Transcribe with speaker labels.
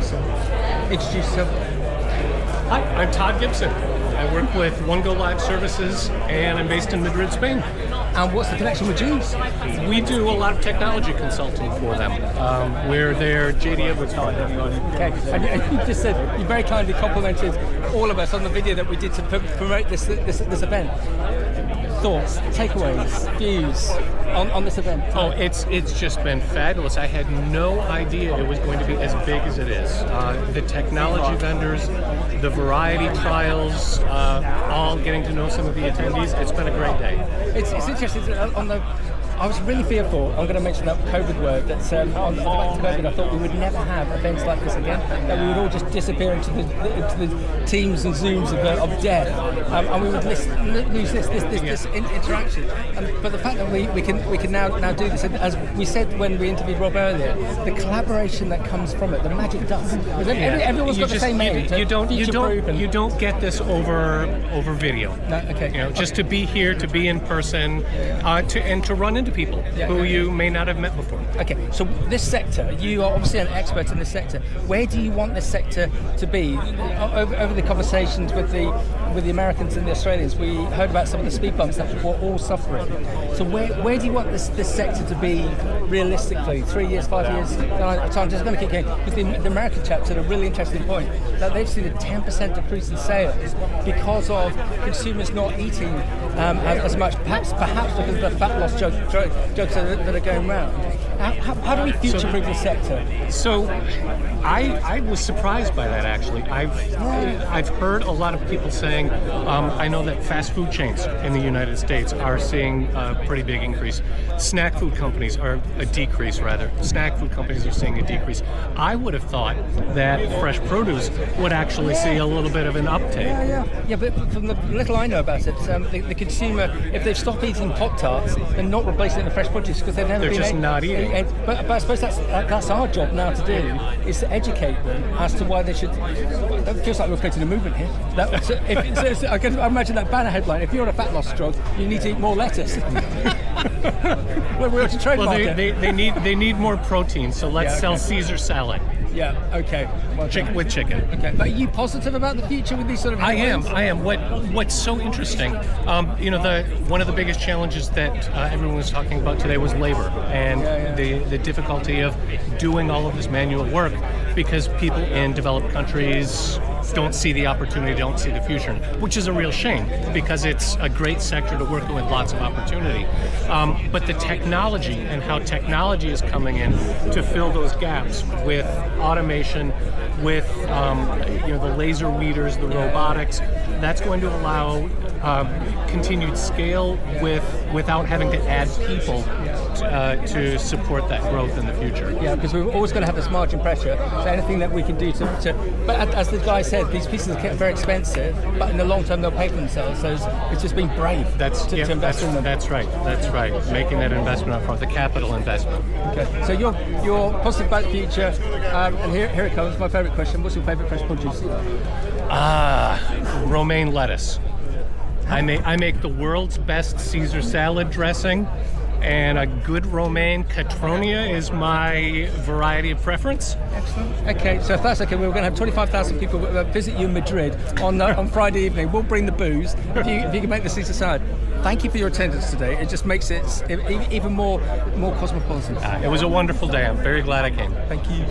Speaker 1: So, introduce yourself.
Speaker 2: Hi, I'm Todd Gibson. I work with One Go Live Services, and I'm based in Madrid, Spain.
Speaker 1: And what's the connection with Juice?
Speaker 2: We do a lot of technology consulting for them. We're their JD Edwards partner.
Speaker 1: Okay, and you just said, you very kindly complimented all of us on the video that we did to promote this event. Thoughts, takeaways, views on this event?
Speaker 2: Oh, it's just been fabulous. I had no idea it was going to be as big as it is. The technology vendors, the variety trials, all getting to know some of the attendees. It's been a great day.
Speaker 1: It's interesting. I was really fearful, I'm going to mention that COVID word, that on the back of COVID I thought we would never have events like this again, that we would all just disappear into the Teams and Zooms of death, and we would lose this interaction. But the fact that we can now do this, and as we said when we interviewed Rob earlier, the collaboration that comes from it, the magic dust. Everyone's got the same aim.
Speaker 2: You don't get this over video.
Speaker 1: No, okay.
Speaker 2: Just to be here, to be in person, and to run into people who you may not have met before.
Speaker 1: Okay, so this sector, you are obviously an expert in this sector. Where do you want this sector to be? Over the conversations with the Americans and the Australians, we heard about some of the speed bumps that we're all suffering. So where do you want this sector to be realistically? 3 years, 5 years? I'm just going to keep going. Because the American chaps had a really interesting point, that they've seen a 10% decrease in sales because of consumers not eating as much, perhaps because of the fat loss jokes that are going around. How do we future-proof the sector?
Speaker 2: So, I was surprised by that actually. I've heard a lot of people saying, I know that fast food chains in the United States are seeing a pretty big increase. Snack food companies are a decrease rather. Snack food companies are seeing a decrease. I would have thought that fresh produce would actually see a little bit of an uptake.
Speaker 1: Yeah, but from the little I know about it, the consumer, if they've stopped eating Pop-Tarts, they're not replacing it with fresh produce because they've never
Speaker 2: been just not eating.
Speaker 1: But I suppose that's our job now to do, is to educate them as to why they should. It feels like we're creating a movement here. I can imagine that banner headline: if you're on a fat loss drug, you need to eat more lettuce. We're to trademark it.
Speaker 2: They need more protein, so let's sell Caesar salad.
Speaker 1: Yeah. Okay.
Speaker 2: With chicken.
Speaker 1: Okay. But are you positive about the future with these sort of?
Speaker 2: I am. What's so interesting? One of the biggest challenges that everyone was talking about today was labor and the difficulty of doing all of this manual work because people in developed countries don't see the opportunity, don't see the future, which is a real shame because it's a great sector to work in with lots of opportunity. But the technology and how technology is coming in to fill those gaps with automation, with the laser weeders, the robotics, that's going to allow continued scale without having to add people to support that growth in the future.
Speaker 1: Yeah, because we're always going to have this margin pressure. So anything that we can do but as the guy said, these pieces are very expensive, but in the long term they'll pay for themselves. So it's just being brave to invest in them.
Speaker 2: That's right. Making that investment up front, the capital investment.
Speaker 1: Okay, so you're positive about the future, and here it comes. My favourite question: what's your favourite fresh produce?
Speaker 2: Romaine lettuce. I make the world's best Caesar salad dressing, and a good romaine Catronia is my variety of preference.
Speaker 1: Excellent. Okay, so if that's okay, we're going to have 25,000 people visit you in Madrid on Friday evening. We'll bring the booze if you can make the Caesar salad. Thank you for your attendance today. It just makes it even more cosmopolitan.
Speaker 2: It was a wonderful day. I'm very glad I came.
Speaker 1: Thank you.